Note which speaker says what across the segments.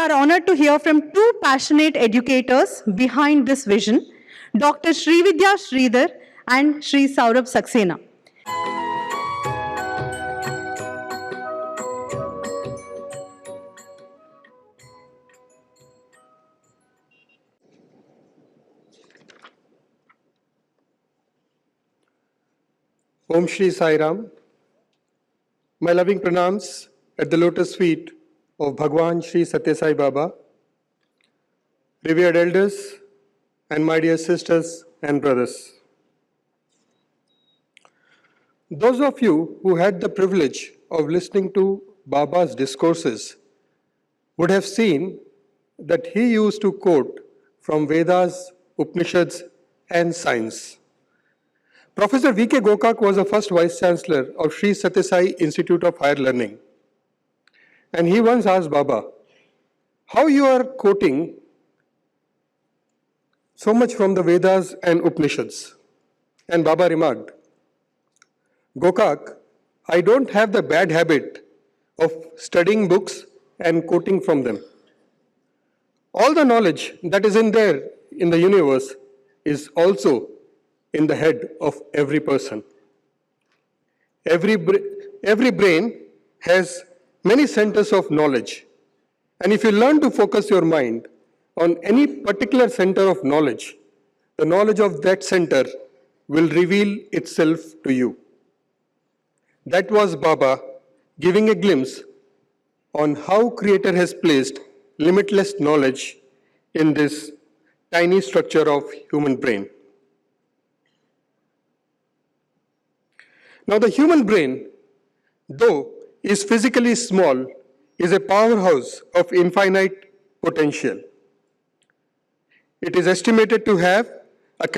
Speaker 1: are honored to hear from two passionate educators behind this vision, Dr. Srividya Sridhar and Sri Saurabh Saksena.
Speaker 2: Om Shri Sai Ram. My loving pranams at the lotus feet of Bhagwan Shri Satya Sai Baba, revered elders, and my dear sisters and brothers. Those of you who had the privilege of listening to Baba's discourses would have seen that he used to quote from Vedas, Upanishads, and science. Professor V.K. Gokak was the first Vice Chancellor of Sri Satya Sai Institute of Higher Learning. And he once asked Baba, how you are quoting so much from the Vedas and Upanishads? And Baba remarked, Gokak, I don't have the bad habit of studying books and quoting from them. All the knowledge that is in there in the universe is also in the head of every person. Every brain has many centers of knowledge. And if you learn to focus your mind on any particular center of knowledge, the knowledge of that center will reveal itself to you. That was Baba giving a glimpse on how Creator has placed limitless knowledge in this tiny structure of human brain. Now, the human brain, though is physically small, is a powerhouse of infinite potential. It is estimated to have a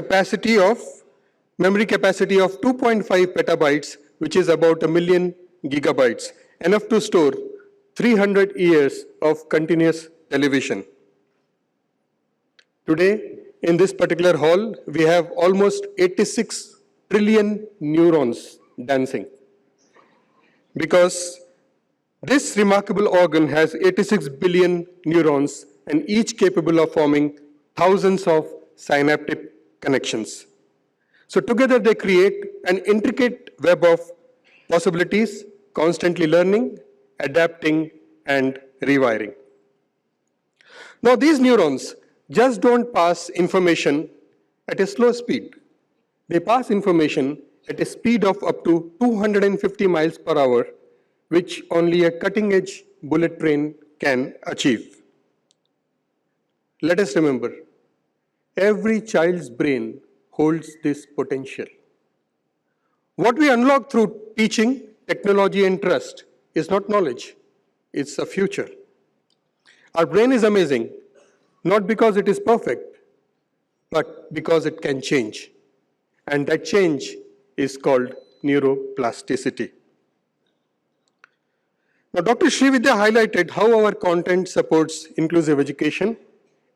Speaker 2: memory capacity of 2.5 petabytes, which is about 1 million gigabytes, enough to store 300 years of continuous television. Today, in this particular hall, we have almost 86 trillion neurons dancing, because this remarkable organ has 86 billion neurons and each capable of forming thousands of synaptic connections. So together they create an intricate web of possibilities, constantly learning, adapting, and rewiring. Now these neurons just don't pass information at a slow speed. They pass information at a speed of up to 250 miles per hour, which only a cutting-edge bullet train can achieve. Let us remember, every child's brain holds this potential. What we unlock through teaching, technology, and trust is not knowledge, it's a future. Our brain is amazing, not because it is perfect, but because it can change. And that change is called neuroplasticity. Now, Dr. Srividya highlighted how our content supports inclusive education,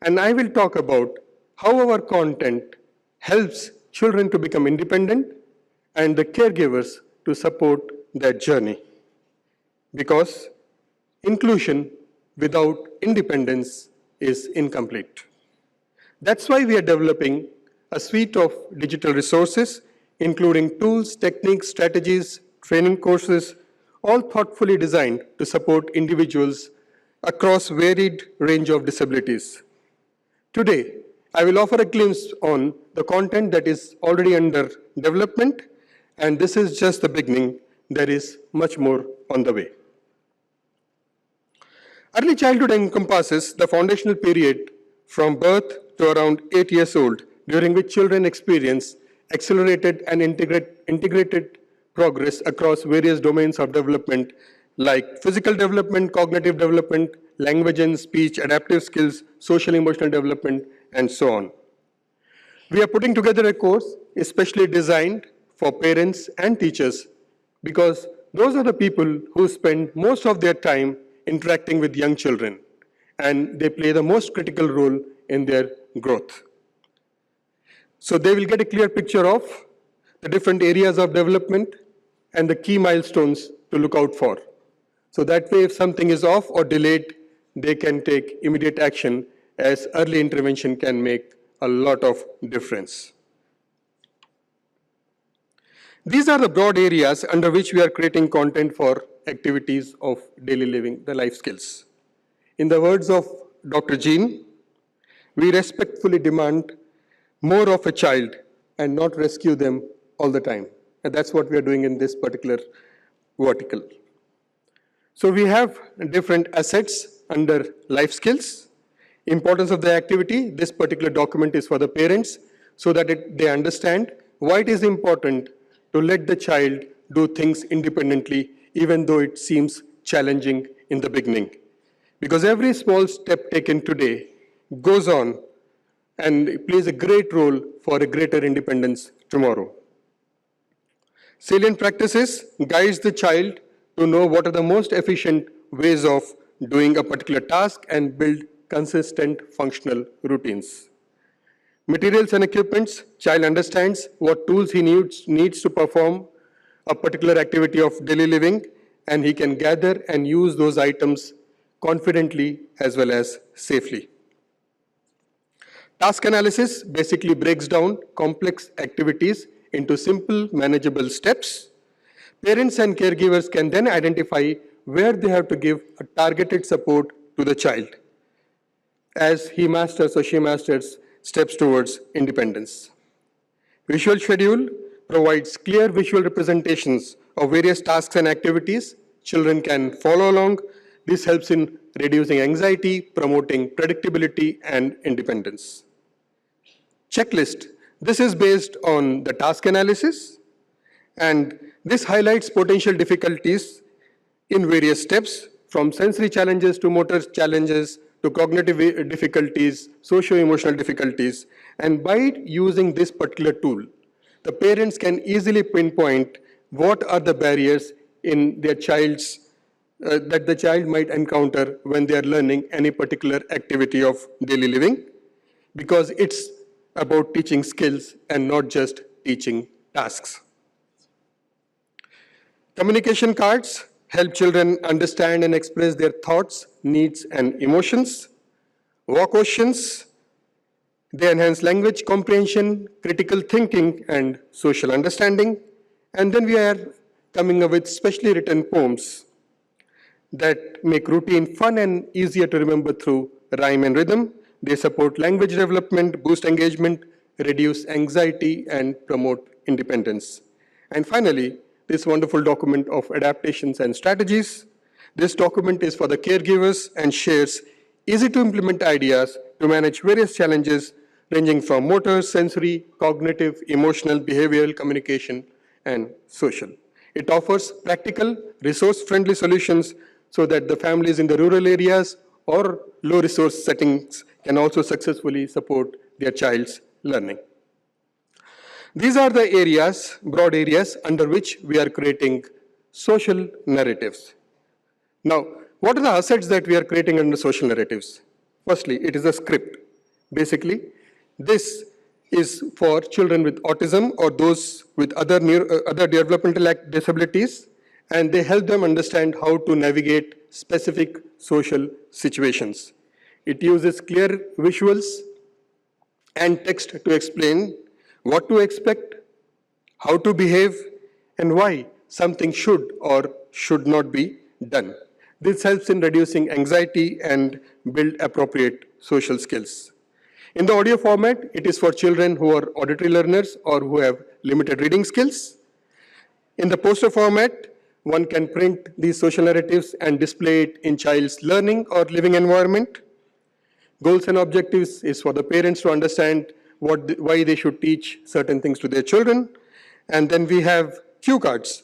Speaker 2: and I will talk about how our content helps children to become independent and the caregivers to support their journey. Because inclusion without independence is incomplete. That's why we are developing a suite of digital resources, including tools, techniques, strategies, training courses, all thoughtfully designed to support individuals across varied range of disabilities. Today, I will offer a glimpse on the content that is already under development, and this is just the beginning. There is much more on the way. Early childhood encompasses the foundational period from birth to around 8 years old, during which children experience accelerated and integrated progress across various domains of development like physical development, cognitive development, language and speech, adaptive skills, social emotional development, and so on. We are putting together a course especially designed for parents and teachers because those are the people who spend most of their time interacting with young children, and they play the most critical role in their growth. So they will get a clear picture of the different areas of development and the key milestones to look out for. So that way, if something is off or delayed, they can take immediate action, as early intervention can make a lot of difference. These are the broad areas under which we are creating content for activities of daily living, the life skills. In the words of Dr. Jean, we respectfully demand more of a child and not rescue them all the time. And that's what we are doing in this particular vertical. So we have different assets under life skills. Importance of the activity, this particular document is for the parents so that they understand why it is important to let the child do things independently, even though it seems challenging in the beginning. Because every small step taken today goes on and plays a great role for a greater independence tomorrow. Salient practices guides the child to know what are the most efficient ways of doing a particular task and build consistent functional routines. Materials and equipments, child understands what tools he needs to perform a particular activity of daily living, and he can gather and use those items confidently as well as safely. Task analysis basically breaks down complex activities into simple, manageable steps. Parents and caregivers can then identify where they have to give a targeted support to the child as he masters or she masters steps towards independence. Visual schedule provides clear visual representations of various tasks and activities. Children can follow along. This helps in reducing anxiety, promoting predictability and independence. Checklist. This is based on the task analysis, and this highlights potential difficulties in various steps, from sensory challenges to motor challenges to cognitive difficulties, socio-emotional difficulties. And by using this particular tool, the parents can easily pinpoint what are the barriers in their child's that the child might encounter when they are learning any particular activity of daily living, because it's about teaching skills and not just teaching tasks. Communication cards help children understand and express their thoughts, needs, and emotions. War questions, they enhance language comprehension, critical thinking, and social understanding. And then we are coming up with specially written poems that make routine fun and easier to remember through rhyme and rhythm. They support language development, boost engagement, reduce anxiety, and promote independence. And finally, this wonderful document of adaptations and strategies. This document is for the caregivers and shares easy to implement ideas to manage various challenges ranging from motor, sensory, cognitive, emotional, behavioral, communication, and social. It offers practical, resource-friendly solutions so that the families in the rural areas or low-resource settings can also successfully support their child's learning. These are the areas, broad areas, under which we are creating social narratives. Now, what are the assets that we are creating under social narratives? Firstly, it is a script. Basically, this is for children with autism or those with other developmental disabilities, and they help them understand how to navigate specific social situations. It uses clear visuals and text to explain what to expect, how to behave, and why something should or should not be done. This helps in reducing anxiety and build appropriate social skills. In the audio format, it is for children who are auditory learners or who have limited reading skills. In the poster format, one can print these social narratives and display it in child's learning or living environment. Goals and objectives is for the parents to understand why they should teach certain things to their children. And then we have cue cards.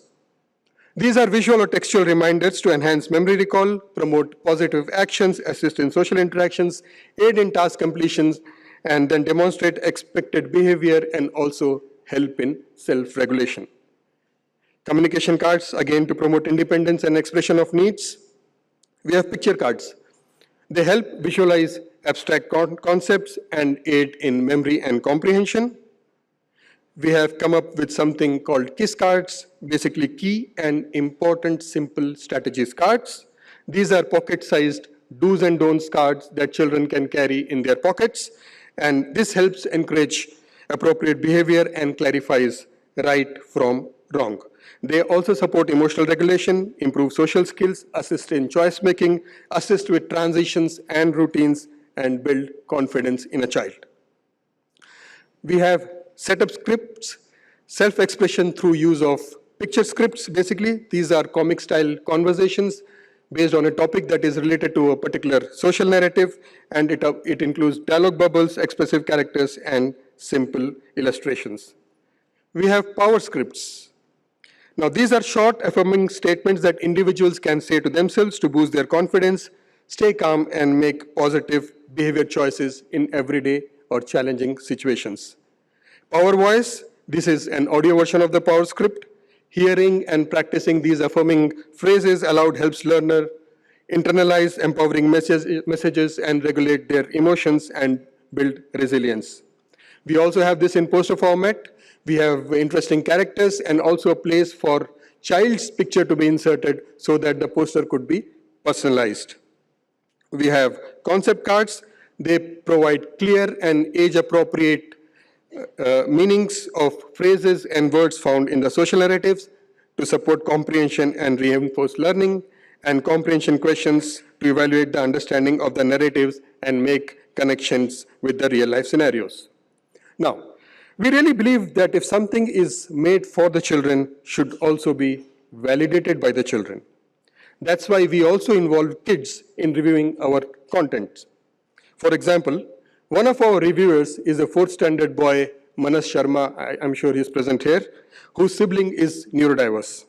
Speaker 2: These are visual or textual reminders to enhance memory recall, promote positive actions, assist in social interactions, aid in task completions, and then demonstrate expected behavior and also help in self-regulation. Communication cards, again, to promote independence and expression of needs. We have picture cards. They help visualize abstract concepts and aid in memory and comprehension. We have come up with something called KISS cards, basically key and important simple strategies cards. These are pocket-sized do's and don'ts cards that children can carry in their pockets, and this helps encourage appropriate behavior and clarifies right from wrong. They also support emotional regulation, improve social skills, assist in choice making, assist with transitions and routines, and build confidence in a child. We have set up scripts, self-expression through use of picture scripts, basically. These are comic-style conversations based on a topic that is related to a particular social narrative, and it includes dialogue bubbles, expressive characters, and simple illustrations. We have power scripts. Now, these are short, affirming statements that individuals can say to themselves to boost their confidence, stay calm, and make positive behavior choices in everyday or challenging situations. Power voice, this is an audio version of the power script. Hearing and practicing these affirming phrases aloud helps learner internalize empowering messages and regulate their emotions and build resilience. We also have this in poster format. We have interesting characters and also a place for child's picture to be inserted so that the poster could be personalized. We have concept cards. They provide clear and age-appropriate meanings of phrases and words found in the social narratives to support comprehension and reinforce learning, and comprehension questions to evaluate the understanding of the narratives and make connections with the real-life scenarios. Now, we really believe that if something is made for the children, should also be validated by the children. That's why we also involve kids in reviewing our content. For example, one of our reviewers is a 4th standard boy, Manas Sharma, I'm sure he's present here, whose sibling is neurodiverse.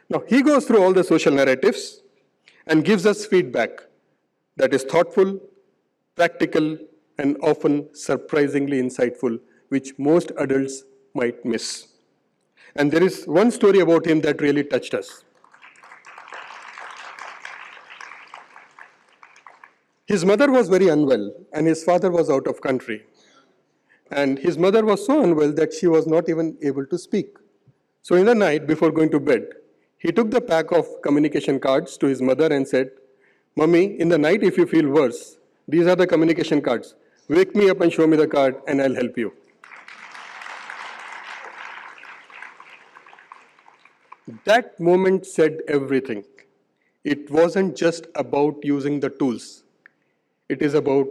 Speaker 2: Now, he goes through all the social narratives and gives us feedback that is thoughtful, practical, and often surprisingly insightful, which most adults might miss. And there is one story about him that really touched us. His mother was very unwell, and his father was out of country. And his mother was so unwell that she was not even able to speak. So in the night, before going to bed, he took the pack of communication cards to his mother and said, "Mummy, in the night if you feel worse, these are the communication cards. Wake me up and show me the card and I'll help you." That moment said everything. It wasn't just about using the tools. It is about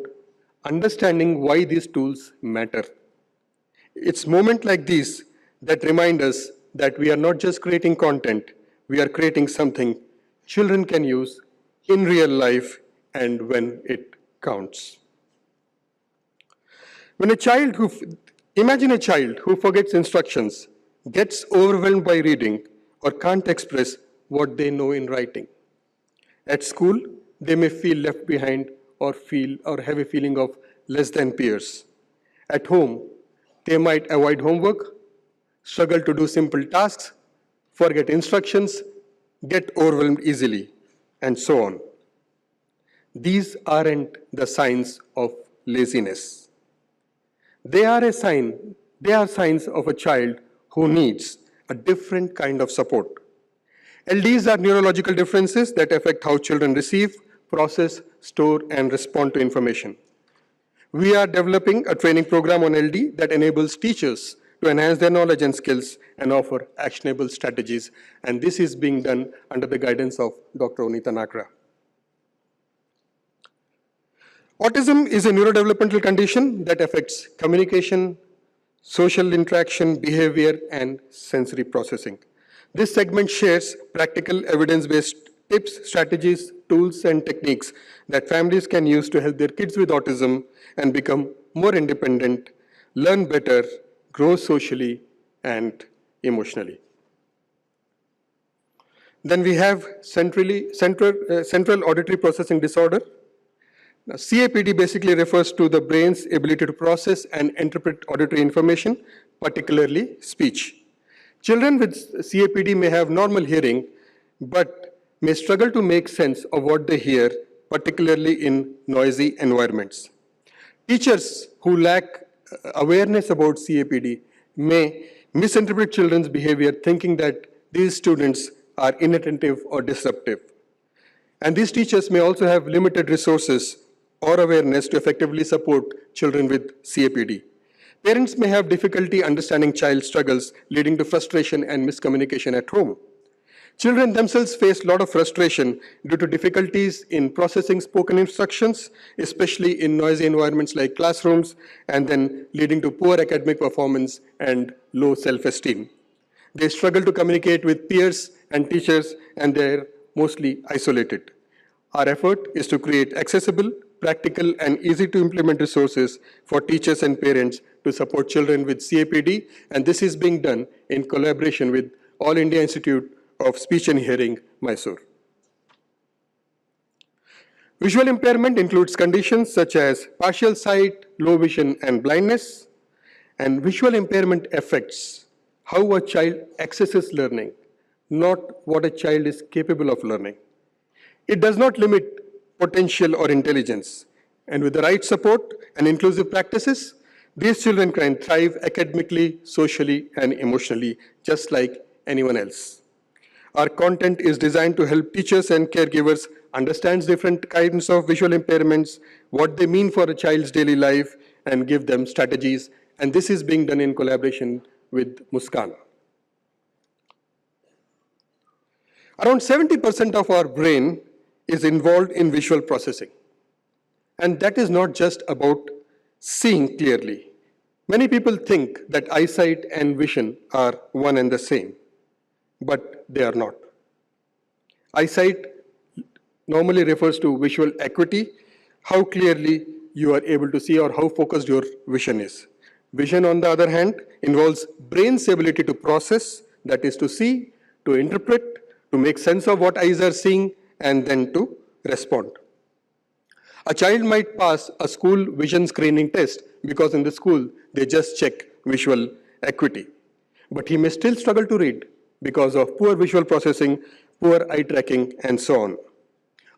Speaker 2: understanding why these tools matter. It's moments like these that remind us that we are not just creating content, we are creating something children can use in real life and when it counts. Imagine a child who forgets instructions, gets overwhelmed by reading, or can't express what they know in writing. At school, they may feel left behind or have a feeling of less than peers. At home, they might avoid homework, struggle to do simple tasks, forget instructions, get overwhelmed easily, and so on. These aren't the signs of laziness. They are signs of a child who needs a different kind of support. LDs are neurological differences that affect how children receive, process, store, and respond to information. We are developing a training program on LD that enables teachers to enhance their knowledge and skills and offer actionable strategies. And this is being done under the guidance of Dr. Onita Nakra. Autism is a neurodevelopmental condition that affects communication, social interaction, behavior, and sensory processing. This segment shares practical evidence-based tips, strategies, tools, and techniques that families can use to help their kids with autism and become more independent, learn better, grow socially and emotionally. Then we have central auditory processing disorder. Now, CAPD basically refers to the brain's ability to process and interpret auditory information, particularly speech. Children with CAPD may have normal hearing, but may struggle to make sense of what they hear, particularly in noisy environments. Teachers who lack awareness about CAPD may misinterpret children's behavior, thinking that these students are inattentive or disruptive. And these teachers may also have limited resources or awareness to effectively support children with CAPD. Parents may have difficulty understanding child struggles, leading to frustration and miscommunication at home. Children themselves face a lot of frustration due to difficulties in processing spoken instructions, especially in noisy environments like classrooms, and then leading to poor academic performance and low self-esteem. They struggle to communicate with peers and teachers, and they're mostly isolated. Our effort is to create accessible, practical, and easy to implement resources for teachers and parents to support children with CAPD, and this is being done in collaboration with All India Institute of Speech and Hearing, Mysore. Visual impairment includes conditions such as partial sight, low vision, and blindness, and visual impairment affects how a child accesses learning, not what a child is capable of learning. It does not limit potential or intelligence, and with the right support and inclusive practices, these children can thrive academically, socially, and emotionally, just like anyone else. Our content is designed to help teachers and caregivers understand different kinds of visual impairments, what they mean for a child's daily life, and give them strategies. And this is being done in collaboration with Muskan. Around 70% of our brain is involved in visual processing. And that is not just about seeing clearly. Many people think that eyesight and vision are one and the same, but they are not. Eyesight normally refers to visual acuity, how clearly you are able to see or how focused your vision is. Vision, on the other hand, involves brain's ability to process, that is to see, to interpret, to make sense of what eyes are seeing, and then to respond. A child might pass a school vision screening test because in the school they just check visual acuity. But he may still struggle to read because of poor visual processing, poor eye tracking, and so on.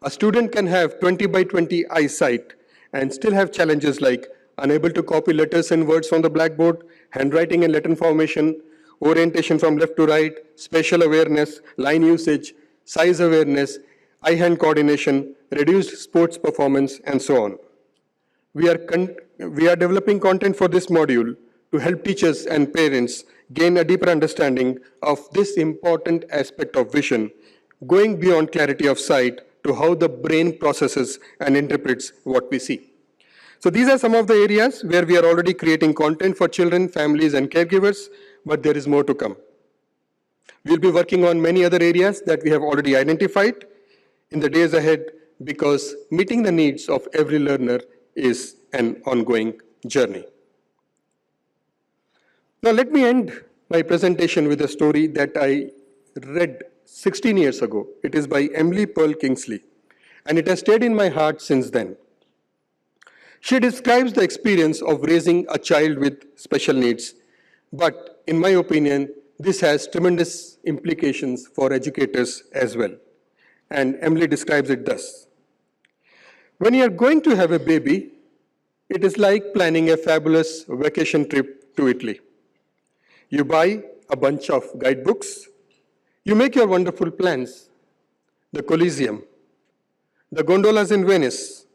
Speaker 2: A student can have 20 by 20 eyesight and still have challenges like unable to copy letters and words from the blackboard, handwriting and letter formation, orientation from left to right, spatial awareness, line usage, size awareness, eye-hand coordination, reduced sports performance, and so on. We are developing content for this module to help teachers and parents gain a deeper understanding of this important aspect of vision, going beyond clarity of sight to how the brain processes and interprets what we see. So these are some of the areas where we are already creating content for children, families, and caregivers, but there is more to come. We'll be working on many other areas that we have already identified in the days ahead because meeting the needs of every learner is an ongoing journey. Now let me end my presentation with a story that I read 16 years ago. It is by Emily Pearl Kingsley, and it has stayed in my heart since then. She describes the experience of raising a child with special needs, but in my opinion, this has tremendous implications for educators as well. And Emily describes it thus. When you are going to have a baby, it is like planning a fabulous vacation trip to Italy. You buy a bunch of guidebooks, you make your wonderful plans, the Colosseum, the gondolas in Venice,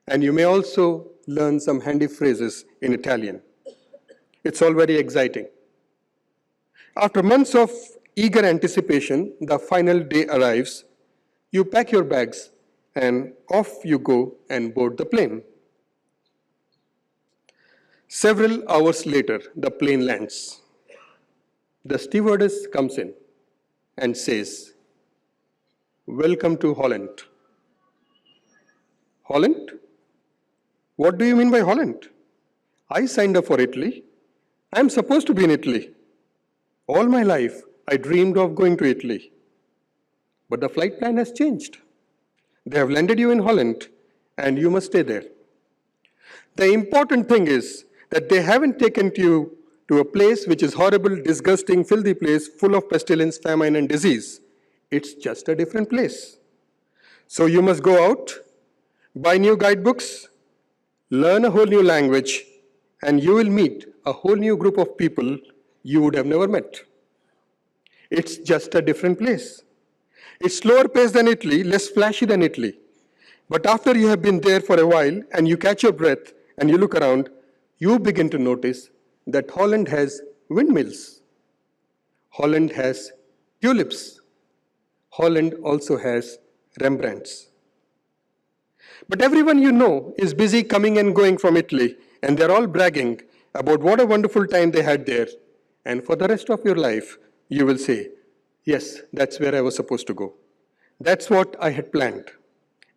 Speaker 2: and you may also learn some handy phrases in Italian. It's all very exciting. After months of eager anticipation, the final day arrives, you pack your bags, and off you go and board the plane. Several hours later, the plane lands. The stewardess comes in and says, "Welcome to Holland." Holland? What do you mean by Holland? I signed up for Italy. I'm supposed to be in Italy. All my life, I dreamed of going to Italy. But the flight plan has changed. They have landed you in Holland, and you must stay there. The important thing is that they haven't taken you to a place which is horrible, disgusting, filthy place full of pestilence, famine, and disease. It's just a different place. So you must go out, buy new guidebooks, learn a whole new language, and you will meet a whole new group of people you would have never met. It's just a different place. It's slower paced than Italy, less flashy than Italy. But after you have been there for a while and you catch your breath and you look around, you begin to notice that Holland has windmills. Holland has tulips. Holland also has Rembrandts. But everyone you know is busy coming and going from Italy, and they're all bragging about what a wonderful time they had there. And for the rest of your life, you will say, yes, that's where I was supposed to go. That's what I had planned.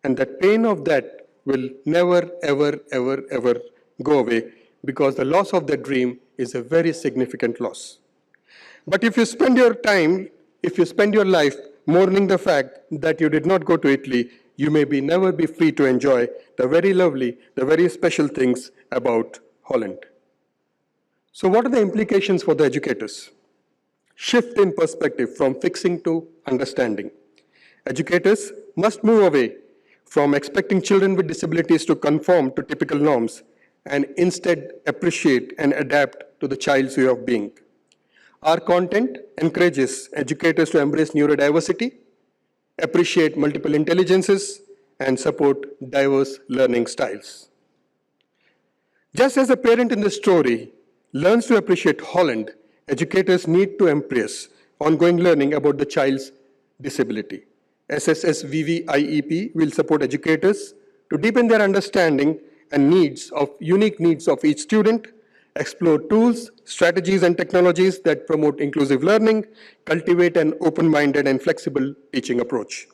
Speaker 2: And the pain of that will never, ever, ever, ever go away because the loss of that dream is a very significant loss. But if you spend your time, if you spend your life mourning the fact that you did not go to Italy, you may never be free to enjoy the very lovely, the very special things about Holland. So what are the implications for the educators? Shift in perspective from fixing to understanding. Educators must move away from expecting children with disabilities to conform to typical norms and instead appreciate and adapt to the child's way of being. Our content encourages educators to embrace neurodiversity, appreciate multiple intelligences, and support diverse learning styles. Just as a parent in the story learns to appreciate Holland, educators need to embrace ongoing learning about the child's disability. SSSVV IEP will support educators to deepen their understanding and unique needs of each student, explore tools, strategies, and technologies that promote inclusive learning, cultivate an open-minded and flexible teaching approach.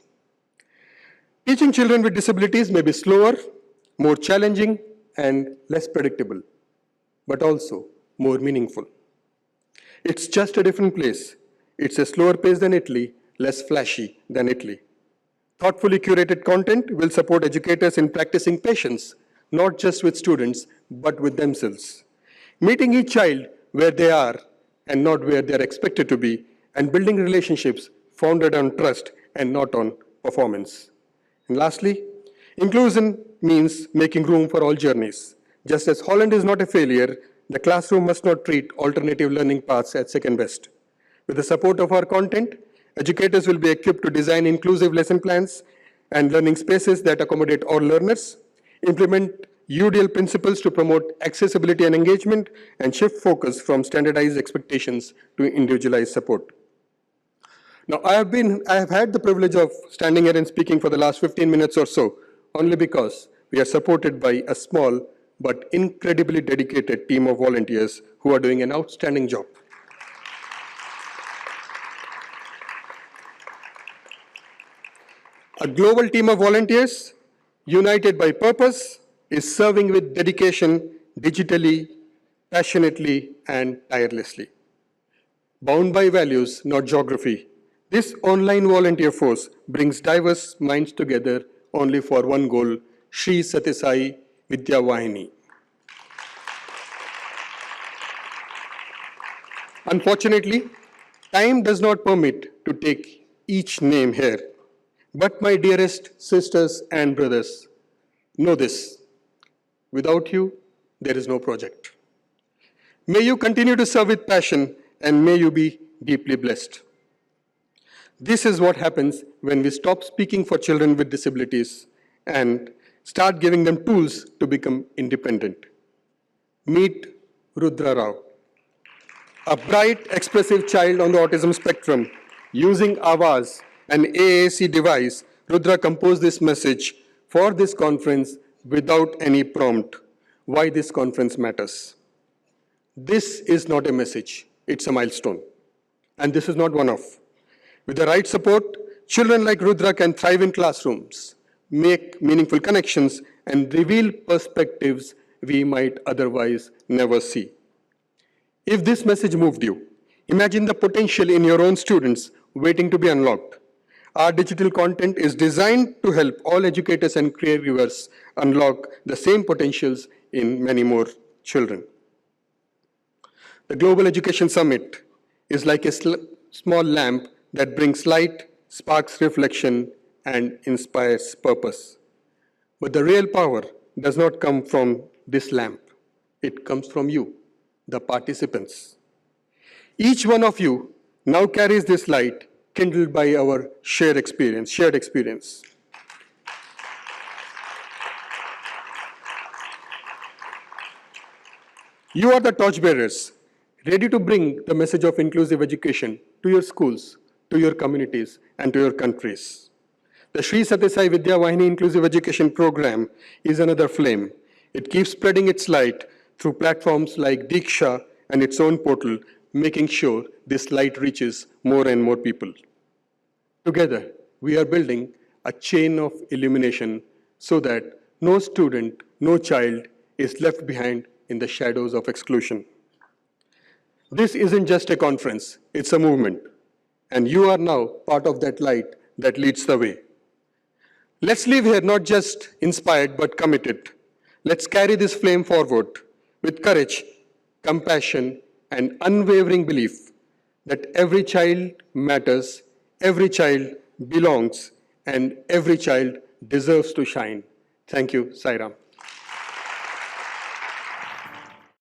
Speaker 2: Teaching children with disabilities may be slower, more challenging, and less predictable, but also more meaningful. It's just a different place. It's a slower pace than Italy, less flashy than Italy. Thoughtfully curated content will support educators in practicing patience, not just with students, but with themselves. Meeting each child where they are and not where they are expected to be, and building relationships founded on trust and not on performance. And lastly, inclusion means making room for all journeys. Just as Holland is not a failure, the classroom must not treat alternative learning paths as second best. With the support of our content, educators will be equipped to design inclusive lesson plans and learning spaces that accommodate all learners, implement UDL principles to promote accessibility and engagement, and shift focus from standardized expectations to individualized support. Now, I have had the privilege of standing here and speaking for the last 15 minutes or so, only because we are supported by a small but incredibly dedicated team of volunteers who are doing an outstanding job. A global team of volunteers, united by purpose, is serving with dedication, digitally, passionately, and tirelessly. Bound by values, not geography, this online volunteer force brings diverse minds together only for one goal, Sri Satyasai Vidya Vahini. Unfortunately, time does not permit to take each name here. But my dearest sisters and brothers, know this. Without you, there is no project. May you continue to serve with passion and may you be deeply blessed. This is what happens when we stop speaking for children with disabilities and start giving them tools to become independent. Meet Rudra Rao, a bright, expressive child on the autism spectrum. Using Avaz, an AAC device, Rudra composed this message for this conference without any prompt. Why this conference matters. This is not a message, it's a milestone. And this is not one-off. With the right support, children like Rudra can thrive in classrooms, make meaningful connections, and reveal perspectives we might otherwise never see. If this message moved you, imagine the potential in your own students waiting to be unlocked. Our digital content is designed to help all educators and caregivers unlock the same potentials in many more children. The Global Education Summit is like a small lamp that brings light, sparks reflection, and inspires purpose. But the real power does not come from this lamp. It comes from you, the participants. Each one of you now carries this light kindled by our shared experience. You are the torchbearers, ready to bring the message of inclusive education to your schools, to your communities, and to your countries. The Sri Satyai Sai Vidya Vahini Inclusive Education Program is another flame. It keeps spreading its light through platforms like Diksha and its own portal, making sure this light reaches more and more people. Together, we are building a chain of illumination so that no student, no child is left behind in the shadows of exclusion. This isn't just a conference, it's a movement. And you are now part of that light that leads the way. Let's leave here not just inspired but committed. Let's carry this flame forward with courage, compassion, and unwavering belief that every child matters, every child belongs, and every child deserves to shine. Thank you, Sai Ram.